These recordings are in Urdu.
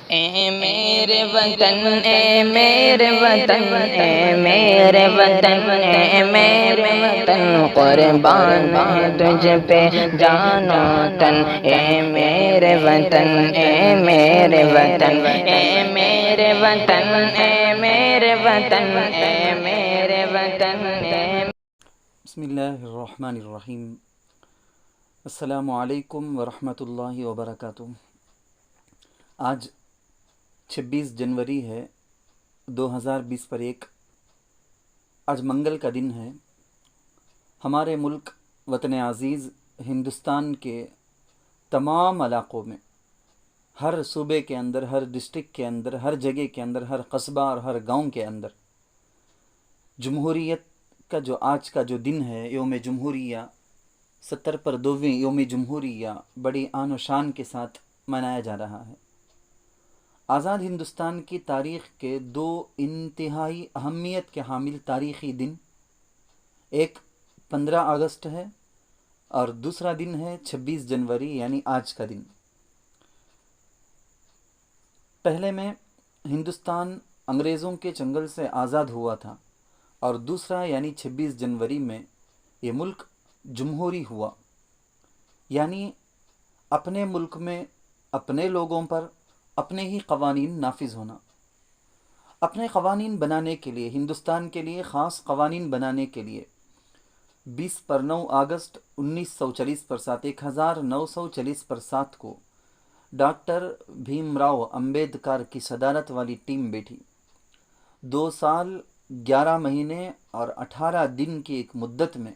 اے میرے وطن، اے میرے وطن، اے میرے وطن، اے میرے وطن، قربان ہے تجھ پہ جان و تن۔ اے میرے وطن، اے میرے وطن، اے میرے وطن، اے میرے وطن، اے میرے وطن، بسم اللہ الرحمن الرحیم۔ السلام علیکم ورحمۃ اللہ وبرکاتہ۔ آج 26 جنوری ہے 2020 پر آج منگل کا دن ہے۔ ہمارے ملک وطن عزیز ہندوستان کے تمام علاقوں میں، ہر صوبے کے اندر، ہر ڈسٹرکٹ کے اندر، ہر جگہ کے اندر، ہر قصبہ اور ہر گاؤں کے اندر جمہوریت کا آج کا جو دن ہے، یوم جمہوریہ، 70 پر 2ویں یوم جمہوریہ بڑی آن و شان کے ساتھ منایا جا رہا ہے۔ آزاد ہندوستان کی تاریخ کے دو انتہائی اہمیت کے حامل تاریخی دن، ایک 15 اگست ہے اور دوسرا دن ہے 26 جنوری یعنی آج کا دن۔ پہلے میں ہندوستان انگریزوں کے چنگل سے آزاد ہوا تھا، اور دوسرا یعنی 26 جنوری میں یہ ملک جمہوری ہوا، یعنی اپنے ملک میں اپنے لوگوں پر اپنے ہی قوانین نافذ ہونا۔ اپنے قوانین بنانے کے لیے، ہندوستان کے لیے خاص قوانین بنانے کے لیے 20 پر 9 اگست 1940 پر 1940 پر 7 کو ڈاکٹر بھیم راؤ امبیڈکر کی صدارت والی ٹیم بیٹھی۔ 2 سال 11 مہینے اور 18 دن کی ایک مدت میں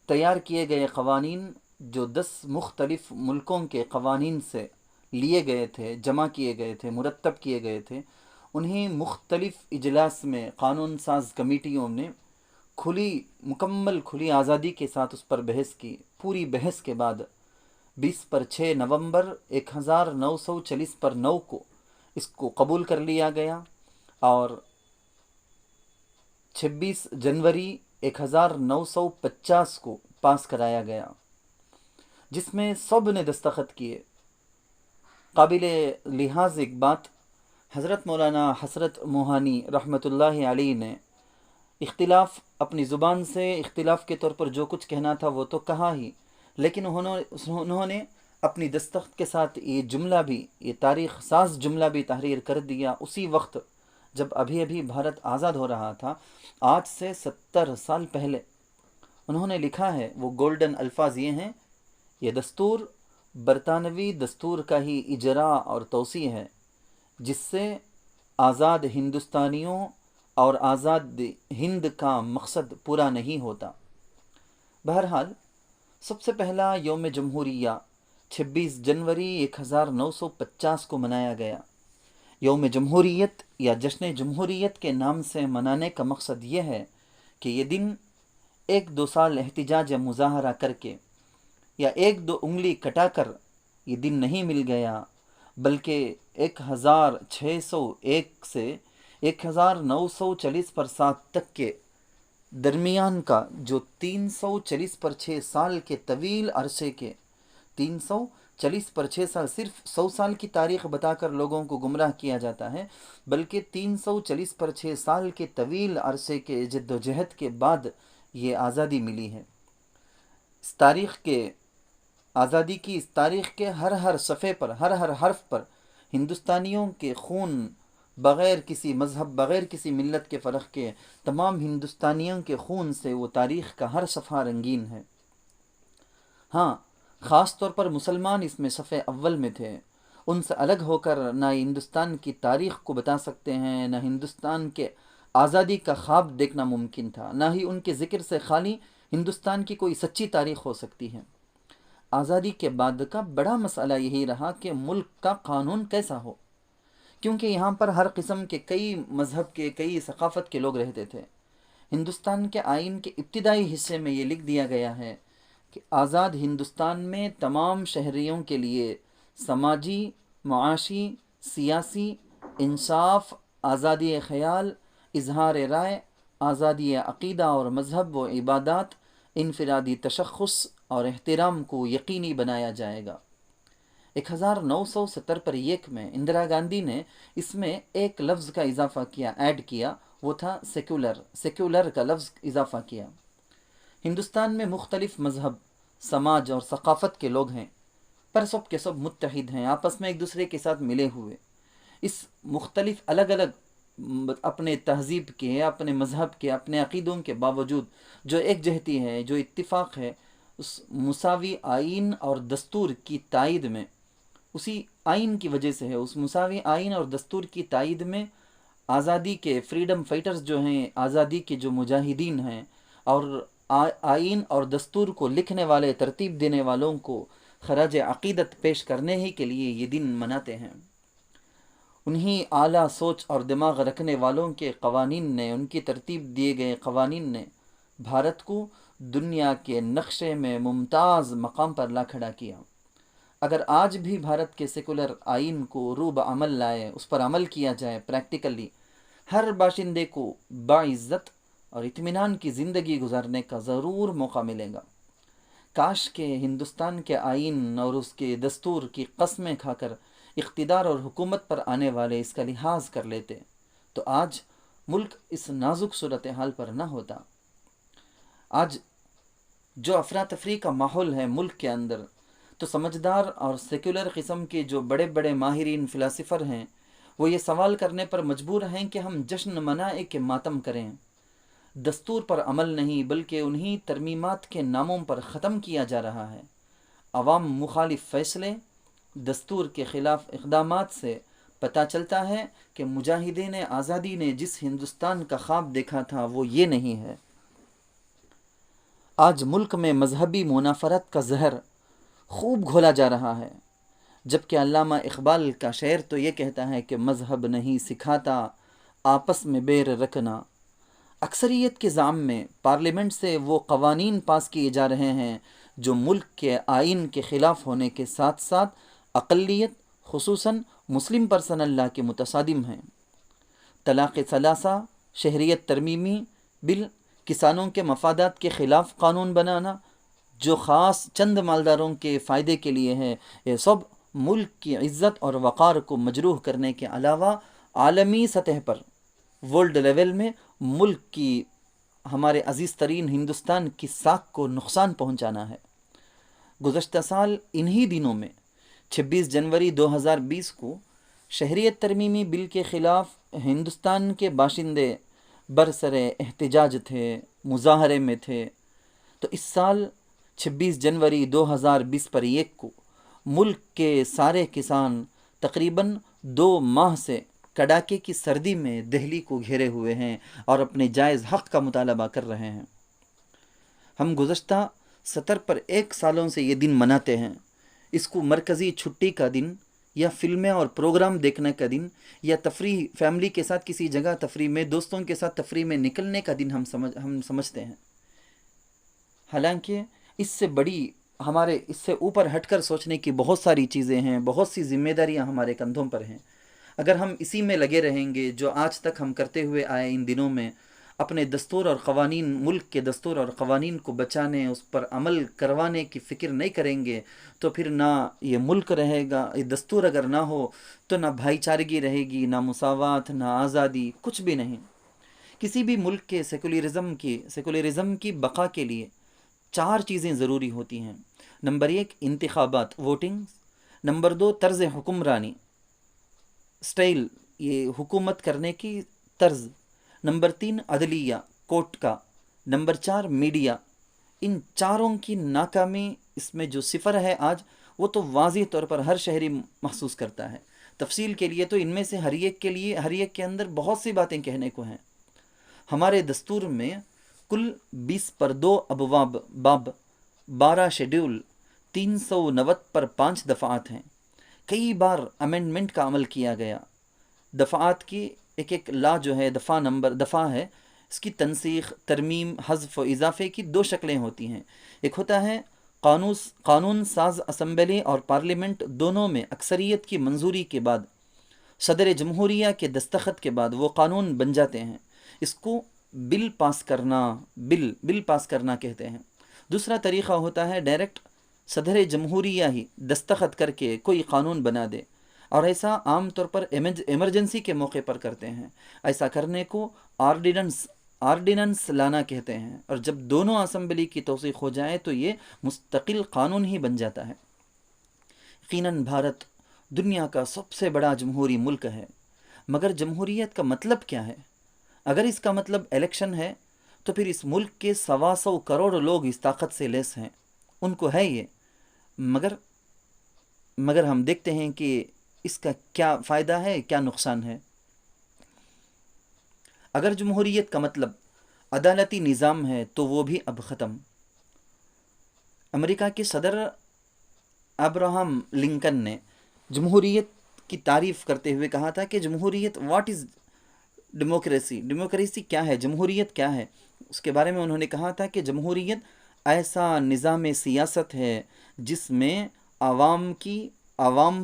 تیار کیے گئے قوانین، جو 10 مختلف ملکوں کے قوانین سے لیے گئے تھے، جمع کیے گئے تھے، مرتب کیے گئے تھے، انہیں مختلف اجلاس میں قانون ساز کمیٹیوں نے مکمل کھلی آزادی کے ساتھ اس پر بحث کی۔ پوری بحث کے بعد 20 پر 6 نومبر 1940 پر 9 کو اس کو قبول کر لیا گیا، اور 26 جنوری 1950 کو پاس کرایا گیا، جس میں سب نے دستخط کیے۔ قابل لحاظ ایک بات، حضرت مولانا حسرت موہانی رحمۃ اللہ علیہ نے اختلاف اپنی زبان سے، اختلاف کے طور پر جو کچھ کہنا تھا وہ تو کہا ہی، لیکن انہوں نے اپنی دستخط کے ساتھ یہ جملہ بھی، یہ تاریخ ساز جملہ بھی تحریر کر دیا اسی وقت جب ابھی بھارت آزاد ہو رہا تھا، آج سے 70 سال پہلے۔ انہوں نے لکھا ہے، وہ گولڈن الفاظ یہ ہیں: یہ دستور برطانوی دستور کا ہی اجراء اور توسیع ہے، جس سے آزاد ہندوستانیوں اور آزاد ہند کا مقصد پورا نہیں ہوتا۔ بہرحال سب سے پہلا یوم جمہوریہ 26 جنوری 1950 کو منایا گیا۔ یوم جمہوریت یا جشن جمہوریت کے نام سے منانے کا مقصد یہ ہے کہ یہ دن 1-2 سال احتجاج یا مظاہرہ کر کے یا 1-2 انگلی کٹا کر یہ دن نہیں مل گیا، بلکہ 1601 سے 1940 پر 7 تک کے درمیان کا جو 340 پر 6 سال کے طویل عرصے کے 340 پر 6 سال، صرف 100 سال کی تاریخ بتا کر لوگوں کو گمراہ کیا جاتا ہے، بلکہ 340 پر 6 سال کے طویل عرصے کے جد و جہد کے بعد یہ آزادی ملی ہے۔ اس تاریخ کے آزادی کی اس تاریخ کے ہر صفحے پر، ہر حرف پر ہندوستانیوں کے خون، بغیر کسی مذہب، بغیر کسی ملت کے فرق کے، تمام ہندوستانیوں کے خون سے وہ تاریخ کا ہر صفحہ رنگین ہے۔ ہاں، خاص طور پر مسلمان اس میں صفحے اول میں تھے۔ ان سے الگ ہو کر نہ ہندوستان کی تاریخ کو بتا سکتے ہیں، نہ ہندوستان کے آزادی کا خواب دیکھنا ممکن تھا، نہ ہی ان کے ذکر سے خالی ہندوستان کی کوئی سچی تاریخ ہو سکتی ہے۔ آزادی کے بعد کا بڑا مسئلہ یہی رہا کہ ملک کا قانون کیسا ہو، کیونکہ یہاں پر ہر قسم کے، کئی مذہب کے، کئی ثقافت کے لوگ رہتے تھے۔ ہندوستان کے آئین کے ابتدائی حصے میں یہ لکھ دیا گیا ہے کہ آزاد ہندوستان میں تمام شہریوں کے لیے سماجی، معاشی، سیاسی، انصاف، آزادی خیال، اظہار رائے، آزادی عقیدہ اور مذہب و عبادات، انفرادی تشخص اور احترام کو یقینی بنایا جائے گا۔ 1970 پر ایک میں اندرا گاندھی نے اس میں ایک لفظ کا اضافہ کیا، ایڈ کیا، وہ تھا سیکولر کا لفظ اضافہ کیا۔ ہندوستان میں مختلف مذہب، سماج اور ثقافت کے لوگ ہیں، پر سب کے سب متحد ہیں، آپس میں ایک دوسرے کے ساتھ ملے ہوئے۔ اس مختلف الگ الگ اپنے تہذیب کے، اپنے مذہب کے، اپنے عقیدوں کے باوجود جو ایک جہتی ہے، جو اتفاق ہے، اس مساوی آئین اور دستور کی تائید میں، اسی آئین کی وجہ سے ہے، اس مساوی آئین اور دستور کی تائید میں آزادی کے فریڈم فائٹرز جو ہیں، آزادی کے جو مجاہدین ہیں، اور آئین اور دستور کو لکھنے والے، ترتیب دینے والوں کو خراج عقیدت پیش کرنے ہی کے لیے یہ دن مناتے ہیں۔ انہی اعلیٰ سوچ اور دماغ رکھنے والوں کے قوانین نے، ان کی ترتیب دیے گئے قوانین نے بھارت کو دنیا کے نقشے میں ممتاز مقام پر لا کھڑا کیا۔ اگر آج بھی بھارت کے سیکولر آئین کو روب عمل لائے، اس پر عمل کیا جائے پریکٹیکلی، ہر باشندے کو باعزت اور اطمینان کی زندگی گزارنے کا ضرور موقع ملے گا۔ کاش کہ ہندوستان کے آئین اور اس کے دستور کی قسمیں کھا کر اقتدار اور حکومت پر آنے والے اس کا لحاظ کر لیتے، تو آج ملک اس نازک صورتحال پر نہ ہوتا۔ آج جو افراتفری کا ماحول ہے ملک کے اندر، تو سمجھدار اور سیکولر قسم کے جو بڑے بڑے ماہرین فلاسفر ہیں، وہ یہ سوال کرنے پر مجبور ہیں کہ ہم جشن منائیں کہ ماتم کریں۔ دستور پر عمل نہیں، بلکہ انہی ترمیمات کے ناموں پر ختم کیا جا رہا ہے۔ عوام مخالف فیصلے، دستور کے خلاف اقدامات سے پتہ چلتا ہے کہ مجاہدین آزادی نے جس ہندوستان کا خواب دیکھا تھا وہ یہ نہیں ہے۔ آج ملک میں مذہبی منافرت کا زہر خوب گھولا جا رہا ہے، جبکہ علامہ اقبال کا شعر تو یہ کہتا ہے کہ مذہب نہیں سکھاتا آپس میں بیر رکھنا۔ اکثریت کے زعم میں پارلیمنٹ سے وہ قوانین پاس کیے جا رہے ہیں جو ملک کے آئین کے خلاف ہونے کے ساتھ ساتھ اقلیت خصوصاً مسلم پرسنل لا کے متصادم ہیں۔ طلاق ثلاثہ، شہریت ترمیمی بل، کسانوں کے مفادات کے خلاف قانون بنانا جو خاص چند مالداروں کے فائدے کے لیے ہے، یہ سب ملک کی عزت اور وقار کو مجروح کرنے کے علاوہ عالمی سطح پر ورلڈ لیول میں ملک کی، ہمارے عزیز ترین ہندوستان کی ساکھ کو نقصان پہنچانا ہے۔ گزشتہ سال انہی دنوں میں 26 جنوری 2020 کو شہریت ترمیمی بل کے خلاف ہندوستان کے باشندے برسرے احتجاج تھے، مظاہرے میں تھے۔ تو اس سال 26 جنوری 2020 پر ایک کو ملک کے سارے کسان تقریباً 2 ماہ سے کڑاکے کی سردی میں دہلی کو گھیرے ہوئے ہیں اور اپنے جائز حق کا مطالبہ کر رہے ہیں۔ ہم گزشتہ 70 پر 1 سالوں سے یہ دن مناتے ہیں۔ اس کو مرکزی چھٹی کا دن یا فلمیں اور پروگرام دیکھنے کا دن یا تفریح، فیملی کے ساتھ کسی جگہ تفریح میں، دوستوں کے ساتھ تفریح میں نکلنے کا دن ہم سمجھتے ہیں۔ حالانکہ اس سے بڑی، ہمارے اس سے اوپر ہٹ کر سوچنے کی بہت ساری چیزیں ہیں، بہت سی ذمہ داریاں ہمارے کندھوں پر ہیں۔ اگر ہم اسی میں لگے رہیں گے جو آج تک ہم کرتے ہوئے آئے ان دنوں میں، اپنے دستور اور قوانین، ملک کے دستور اور قوانین کو بچانے، اس پر عمل کروانے کی فکر نہیں کریں گے، تو پھر نہ یہ ملک رہے گا، یہ دستور اگر نہ ہو تو نہ بھائی چارگی رہے گی، نہ مساوات، نہ آزادی، کچھ بھی نہیں۔ کسی بھی ملک کے سیکولرزم کی بقا کے لیے 4 چیزیں ضروری ہوتی ہیں۔ نمبر 1 انتخابات، ووٹنگ۔ نمبر 2 طرز حکمرانی، سٹائل، یہ حکومت کرنے کی طرز۔ نمبر 3 عدلیہ، کورٹ کا۔ Number 4 media. ان چاروں کی ناکامی اس میں جو صفر ہے آج، وہ تو واضح طور پر ہر شہری محسوس کرتا ہے۔ تفصیل کے لیے تو ان میں سے ہر ایک کے اندر بہت سی باتیں کہنے کو ہیں۔ ہمارے دستور میں کل 20 پر 2 ابواب، باب، 12 شیڈول، 390 پر 5 دفعات ہیں۔ کئی بار امینڈمنٹ کا عمل کیا گیا۔ دفعات کی ایک لا جو ہے، دفعہ ہے، اس کی تنسیخ، ترمیم، حذف و اضافے کی 2 شکلیں ہوتی ہیں۔ ایک ہوتا ہے قانون ساز اسمبلی اور پارلیمنٹ دونوں میں اکثریت کی منظوری کے بعد، صدر جمہوریہ کے دستخط کے بعد وہ قانون بن جاتے ہیں۔ اس کو بل پاس کرنا کہتے ہیں۔ دوسرا طریقہ ہوتا ہے ڈائریکٹ صدر جمہوریہ ہی دستخط کر کے کوئی قانون بنا دے، اور ایسا عام طور پر ایمرجنسی کے موقع پر کرتے ہیں۔ ایسا کرنے کو آرڈیننس لانا کہتے ہیں، اور جب دونوں اسمبلی کی توثیق ہو جائے تو یہ مستقل قانون ہی بن جاتا ہے۔ یقیناً بھارت دنیا کا سب سے بڑا جمہوری ملک ہے، مگر جمہوریت کا مطلب کیا ہے؟ اگر اس کا مطلب الیکشن ہے تو پھر اس ملک کے 125 کروڑ لوگ اس طاقت سے لیس ہیں، ان کو ہے یہ، مگر ہم دیکھتے ہیں کہ اس کا کیا فائدہ ہے، کیا نقصان ہے۔ اگر جمہوریت کا مطلب عدالتی نظام ہے تو وہ بھی اب ختم۔ امریکہ کے صدر ابراہم لنکن نے جمہوریت کی تعریف کرتے ہوئے کہا تھا کہ جمہوریت واٹ از ڈیموکریسی کیا ہے، جمہوریت کیا ہے؟ اس کے بارے میں انہوں نے کہا تھا کہ جمہوریت ایسا نظام سیاست ہے جس میں عوام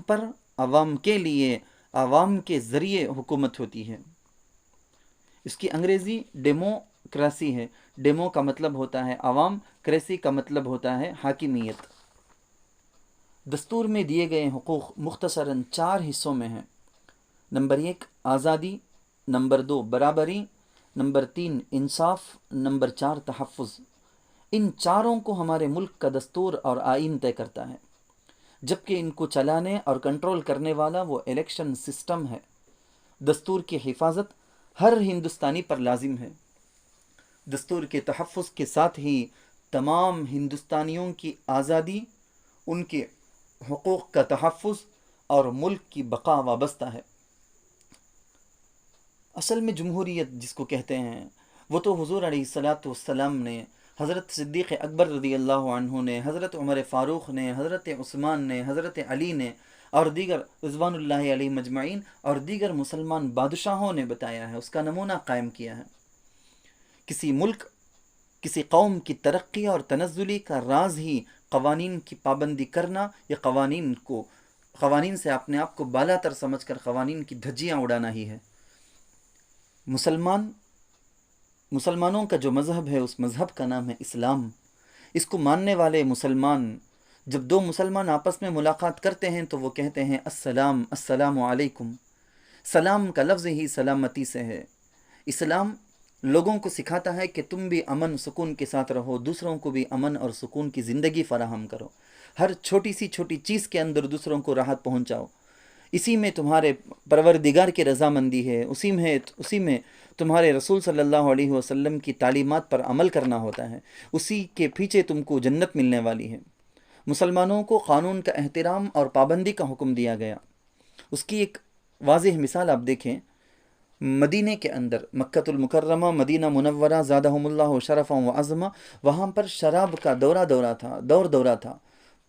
پر، عوام کے لیے، عوام کے ذریعے حکومت ہوتی ہے۔ اس کی انگریزی ڈیموکریسی ہے۔ ڈیمو کا مطلب ہوتا ہے عوام، کریسی کا مطلب ہوتا ہے حاکمیت۔ دستور میں دیے گئے حقوق مختصراً 4 حصوں میں ہیں۔ نمبر 1 آزادی، نمبر 2 برابری، نمبر 3 انصاف، نمبر 4 تحفظ۔ ان چاروں کو ہمارے ملک کا دستور اور آئین طے کرتا ہے، جبکہ ان کو چلانے اور کنٹرول کرنے والا وہ الیکشن سسٹم ہے۔ دستور کی حفاظت ہر ہندوستانی پر لازم ہے۔ دستور کے تحفظ کے ساتھ ہی تمام ہندوستانیوں کی آزادی، ان کے حقوق کا تحفظ اور ملک کی بقا وابستہ ہے۔ اصل میں جمہوریت جس کو کہتے ہیں وہ تو حضور علیہ السلام نے، حضرت صدیق اکبر رضی اللہ عنہ نے، حضرت عمر فاروق نے، حضرت عثمان نے، حضرت علی نے اور دیگر رضوان اللہ علیہ مجمعین اور دیگر مسلمان بادشاہوں نے بتایا ہے، اس کا نمونہ قائم کیا ہے۔ کسی ملک، کسی قوم کی ترقی اور تنزلی کا راز ہی قوانین کی پابندی کرنا یا قوانین سے اپنے آپ کو بالا تر سمجھ کر قوانین کی دھجیاں اڑانا ہی ہے۔ مسلمانوں کا جو مذہب ہے اس مذہب کا نام ہے اسلام۔ اس کو ماننے والے مسلمان جب 2 مسلمان آپس میں ملاقات کرتے ہیں تو وہ کہتے ہیں السلام علیکم۔ سلام کا لفظ ہی سلامتی سے ہے۔ اسلام لوگوں کو سکھاتا ہے کہ تم بھی امن سکون کے ساتھ رہو، دوسروں کو بھی امن اور سکون کی زندگی فراہم کرو، ہر چھوٹی سی چھوٹی چیز کے اندر دوسروں کو راحت پہنچاؤ۔ اسی میں تمہارے پروردگار کی رضامندی ہے، اسی میں تمہارے رسول صلی اللہ علیہ وسلم کی تعلیمات پر عمل کرنا ہوتا ہے، اسی کے پیچھے تم کو جنت ملنے والی ہے۔ مسلمانوں کو قانون کا احترام اور پابندی کا حکم دیا گیا۔ اس کی ایک واضح مثال آپ دیکھیں، مدینہ کے اندر، مکۃ المکرمہ، مدینہ منورہ زادہم اللہ شرفا و عظما، وہاں پر شراب کا دورہ تھا،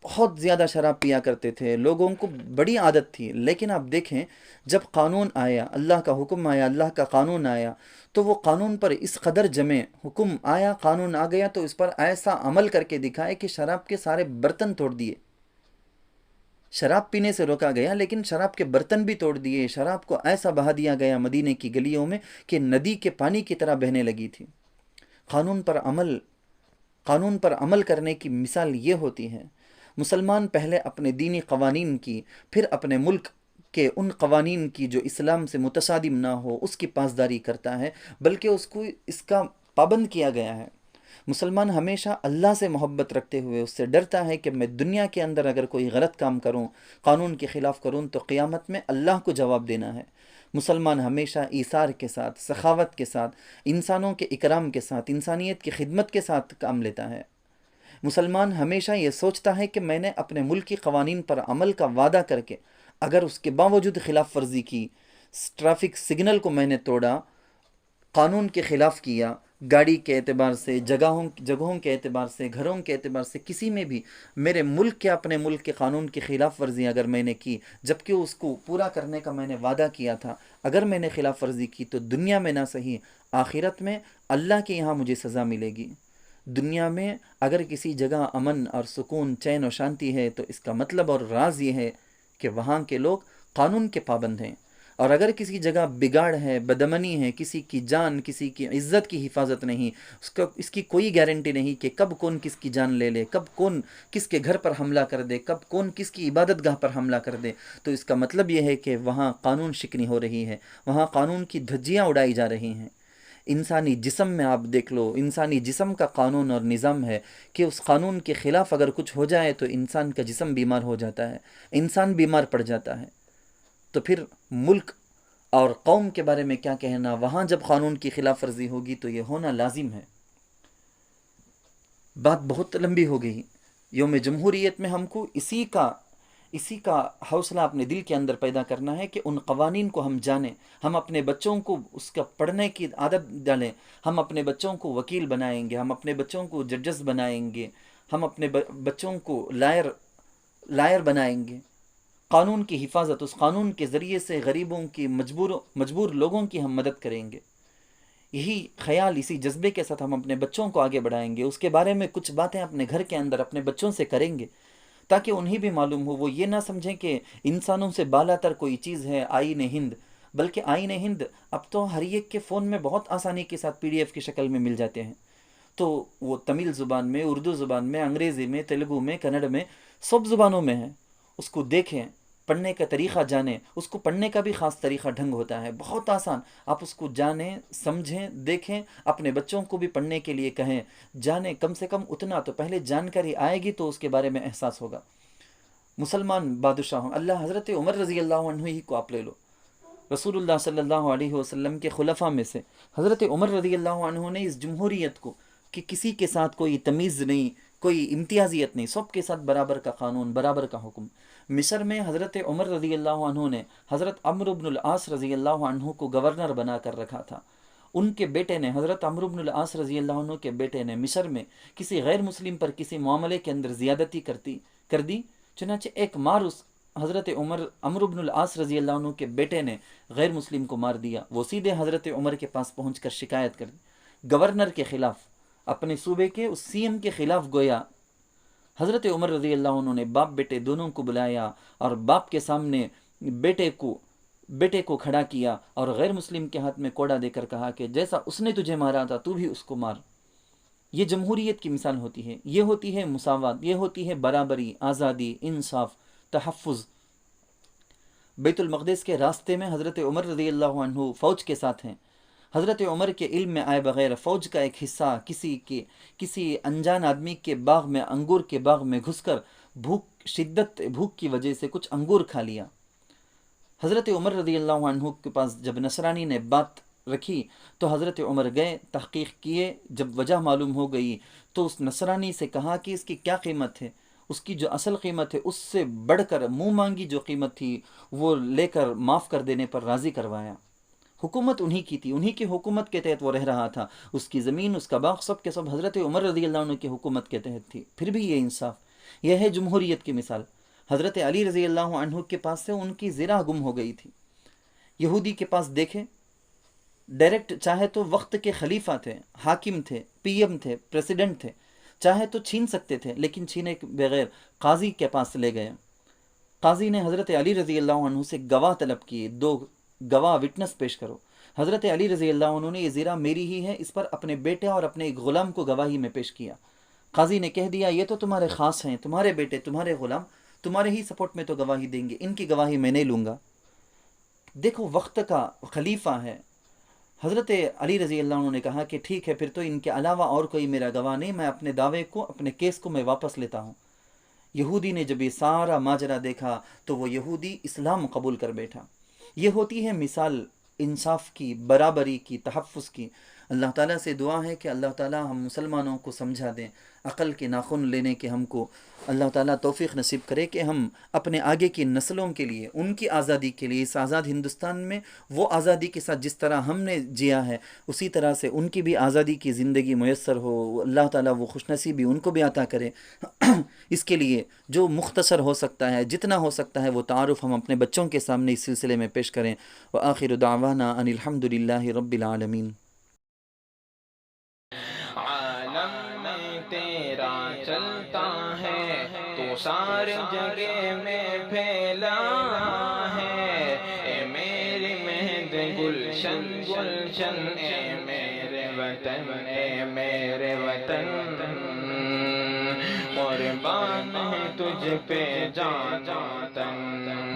بہت زیادہ شراب پیا کرتے تھے، لوگوں کو بڑی عادت تھی۔ لیکن آپ دیکھیں جب قانون آیا، اللہ کا حکم آیا، اللہ کا قانون آیا، تو وہ قانون پر اس قدر جمے، حکم آیا، قانون آ گیا تو اس پر ایسا عمل کر کے دکھائے کہ شراب کے سارے برتن توڑ دیے۔ شراب پینے سے روکا گیا لیکن شراب کے برتن بھی توڑ دیے، شراب کو ایسا بہا دیا گیا مدینے کی گلیوں میں کہ ندی کے پانی کی طرح بہنے لگی تھی۔ قانون پر عمل کرنے کی مثال یہ ہوتی ہے۔ مسلمان پہلے اپنے دینی قوانین کی، پھر اپنے ملک کے ان قوانین کی جو اسلام سے متصادم نہ ہو اس کی پاسداری کرتا ہے، بلکہ اس کا پابند کیا گیا ہے۔ مسلمان ہمیشہ اللہ سے محبت رکھتے ہوئے اس سے ڈرتا ہے کہ میں دنیا کے اندر اگر کوئی غلط کام کروں، قانون کے خلاف کروں تو قیامت میں اللہ کو جواب دینا ہے۔ مسلمان ہمیشہ ایثار کے ساتھ، سخاوت کے ساتھ، انسانوں کے اکرام کے ساتھ، انسانیت کی خدمت کے ساتھ کام لیتا ہے۔ مسلمان ہمیشہ یہ سوچتا ہے کہ میں نے اپنے ملک کی قوانین پر عمل کا وعدہ کر کے اگر اس کے باوجود خلاف ورزی کی، ٹریفک سگنل کو میں نے توڑا، قانون کے خلاف کیا، گاڑی کے اعتبار سے، جگہوں کے اعتبار سے، گھروں کے اعتبار سے، کسی میں بھی میرے ملک کے، اپنے ملک کے قانون کی خلاف ورزی اگر میں نے کی، جبکہ اس کو پورا کرنے کا میں نے وعدہ کیا تھا، اگر میں نے خلاف ورزی کی تو دنیا میں نہ صحیح، آخرت میں اللہ کے یہاں مجھے سزا ملے گی۔ دنیا میں اگر کسی جگہ امن اور سکون، چین و شانتی ہے تو اس کا مطلب اور راز یہ ہے کہ وہاں کے لوگ قانون کے پابند ہیں۔ اور اگر کسی جگہ بگاڑ ہے، بدامنی ہے، کسی کی جان، کسی کی عزت کی حفاظت نہیں، اس کی کوئی گارنٹی نہیں کہ کب کون کس کی جان لے لے، کب کون کس کے گھر پر حملہ کر دے، کب کون کس کی عبادت گاہ پر حملہ کر دے، تو اس کا مطلب یہ ہے کہ وہاں قانون شکنی ہو رہی ہے، وہاں قانون کی دھجیاں اڑائی جا رہی ہیں۔ انسانی جسم میں آپ دیکھ لو، انسانی جسم کا قانون اور نظام ہے کہ اس قانون کے خلاف اگر کچھ ہو جائے تو انسان کا جسم بیمار ہو جاتا ہے، انسان بیمار پڑ جاتا ہے۔ تو پھر ملک اور قوم کے بارے میں کیا کہنا، وہاں جب قانون کی خلاف ورزی ہوگی تو یہ ہونا لازم ہے۔ بات بہت لمبی ہو گئی۔ یوم جمہوریت میں ہم کو اسی کا حوصلہ اپنے دل کے اندر پیدا کرنا ہے کہ ان قوانین کو ہم جانیں، ہم اپنے بچوں کو اس کا پڑھنے کی عادت ڈالیں، ہم اپنے بچوں کو وکیل بنائیں گے، ہم اپنے بچوں کو ججز بنائیں گے، ہم اپنے بچوں کو لائر بنائیں گے۔ قانون کی حفاظت، اس قانون کے ذریعے سے غریبوں کی مجبور لوگوں کی ہم مدد کریں گے۔ یہی خیال، اسی جذبے کے ساتھ ہم اپنے بچوں کو آگے بڑھائیں گے، اس کے بارے میں کچھ باتیں اپنے گھر کے اندر اپنے بچوں سے کریں گے، تاکہ انہیں بھی معلوم ہو، وہ یہ نہ سمجھیں کہ انسانوں سے بالا تر کوئی چیز ہے آئین ہند، بلکہ آئین ہند اب تو ہر ایک کے فون میں بہت آسانی کے ساتھ PDF کی شکل میں مل جاتے ہیں۔ تو وہ تمل زبان میں، اردو زبان میں، انگریزی میں، تیلگو میں، کنڑ میں، سب زبانوں میں ہے۔ اس کو دیکھیں، پڑھنے کا طریقہ جانیں، اس کو پڑھنے کا بھی خاص طریقہ ڈھنگ ہوتا ہے، بہت آسان۔ آپ اس کو جانیں، سمجھیں، دیکھیں، اپنے بچوں کو بھی پڑھنے کے لیے کہیں، جانیں کم سے کم اتنا تو پہلے جانکاری آئے گی تو اس کے بارے میں احساس ہوگا۔ مسلمان بادشاہوں، اللہ حضرت عمر رضی اللہ عنہ ہی کو آپ لے لو، رسول اللہ صلی اللہ علیہ وسلم کے خلفاء میں سے حضرت عمر رضی اللہ عنہ نے اس جمہوریت کو، کہ کسی کے ساتھ کوئی تمیز نہیں، کوئی امتیازیت نہیں، سب کے ساتھ برابر کا قانون، برابر کا حکم۔ مصر میں حضرت عمر رضی اللہ عنہ نے حضرت عمرو بن العاص رضی اللہ عنہ کو گورنر بنا کر رکھا تھا۔ ان کے بیٹے نے، حضرت عمرو بن العاص رضی اللہ عنہ کے بیٹے نے مصر میں کسی غیر مسلم پر کسی معاملے کے اندر زیادتی کر دی، چنانچہ ایک مار اس حضرت عمرو بن العاص رضی اللہ عنہ کے بیٹے نے غیر مسلم کو مار دیا۔ وہ سیدھے حضرت عمر کے پاس پہنچ کر شکایت کر دی، گورنر کے خلاف، اپنے صوبے کے اس CM کے خلاف گویا۔ حضرت عمر رضی اللہ عنہ نے باپ بیٹے دونوں کو بلایا اور باپ کے سامنے بیٹے کو کھڑا کیا اور غیر مسلم کے ہاتھ میں کوڑا دے کر کہا کہ جیسا اس نے تجھے مارا تھا تو بھی اس کو مار۔ یہ جمہوریت کی مثال ہوتی ہے، یہ ہوتی ہے مساوات، یہ ہوتی ہے برابری، آزادی، انصاف، تحفظ۔ بیت المقدس کے راستے میں حضرت عمر رضی اللہ عنہ فوج کے ساتھ ہیں۔ حضرت عمر کے علم میں آئے بغیر فوج کا ایک حصہ کسی انجان آدمی کے باغ میں، انگور کے باغ میں گھس کر شدت بھوک کی وجہ سے کچھ انگور کھا لیا۔ حضرت عمر رضی اللہ عنہ کے پاس جب نصرانی نے بات رکھی تو حضرت عمر گئے، تحقیق کیے، جب وجہ معلوم ہو گئی تو اس نصرانی سے کہا کہ اس کی کیا قیمت ہے، اس کی جو اصل قیمت ہے اس سے بڑھ کر منہ مانگی جو قیمت تھی وہ لے کر معاف کر دینے پر راضی کروایا۔ حکومت انہی کی تھی، انہی کی حکومت کے تحت وہ رہ رہا تھا، اس کی زمین، اس کا باغ، سب کے سب حضرت عمر رضی اللہ عنہ کی حکومت کے تحت تھی، پھر بھی یہ انصاف، یہ ہے جمہوریت کی مثال۔ حضرت علی رضی اللہ عنہ کے پاس سے ان کی زرہ گم ہو گئی تھی، یہودی کے پاس دیکھے، ڈائریکٹ چاہے تو وقت کے خلیفہ تھے، حاکم تھے، PM تھے، پریسیڈنٹ تھے، چاہے تو چھین سکتے تھے، لیکن چھینے کے بغیر قاضی کے پاس لے گئے۔ قاضی نے حضرت علی رضی اللہ عنہ سے گواہ طلب کیے، 2 گواہ وٹنس پیش کرو۔ حضرت علی رضی اللہ عنہ نے یہ زرہ میری ہی ہے، اس پر اپنے بیٹے اور اپنے ایک غلام کو گواہی میں پیش کیا۔ قاضی نے کہہ دیا یہ تو تمہارے خاص ہیں، تمہارے بیٹے، تمہارے غلام، تمہارے ہی سپورٹ میں تو گواہی دیں گے، ان کی گواہی میں نہیں لوں گا۔ دیکھو وقت کا خلیفہ ہے۔ حضرت علی رضی اللہ عنہ نے کہا کہ ٹھیک ہے، پھر تو ان کے علاوہ اور کوئی میرا گواہ نہیں، میں اپنے دعوے کو، اپنے کیس کو میں واپس لیتا ہوں۔ یہودی نے جب یہ سارا ماجرا دیکھا تو وہ یہودی اسلام قبول کر بیٹھا۔ یہ ہوتی ہے مثال انصاف کی، برابری کی، تحفظ کی۔ اللہ تعالیٰ سے دعا ہے کہ اللہ تعالیٰ ہم مسلمانوں کو سمجھا دیں، عقل کے ناخن لینے کے ہم کو اللہ تعالیٰ توفیق نصیب کرے کہ ہم اپنے آگے کی نسلوں کے لیے، ان کی آزادی کے لیے، اس آزاد ہندوستان میں وہ آزادی کے ساتھ جس طرح ہم نے جیا ہے اسی طرح سے ان کی بھی آزادی کی زندگی میسر ہو، اللہ تعالیٰ وہ خوش نصیبی ان کو بھی عطا کرے۔ اس کے لیے جو مختصر ہو سکتا ہے، جتنا ہو سکتا ہے وہ تعارف ہم اپنے بچوں کے سامنے اس سلسلے میں پیش کریں۔ وآخر دعوانا ان الحمد للہ رب العالمین۔ عالم میں تیرا چلتا ہے تو سارے جگہ میں پھیلا ہے، اے میرے گلشن گلشن اے میرے وطن اے میرے وطن قربان ہے تجھ پہ جان تن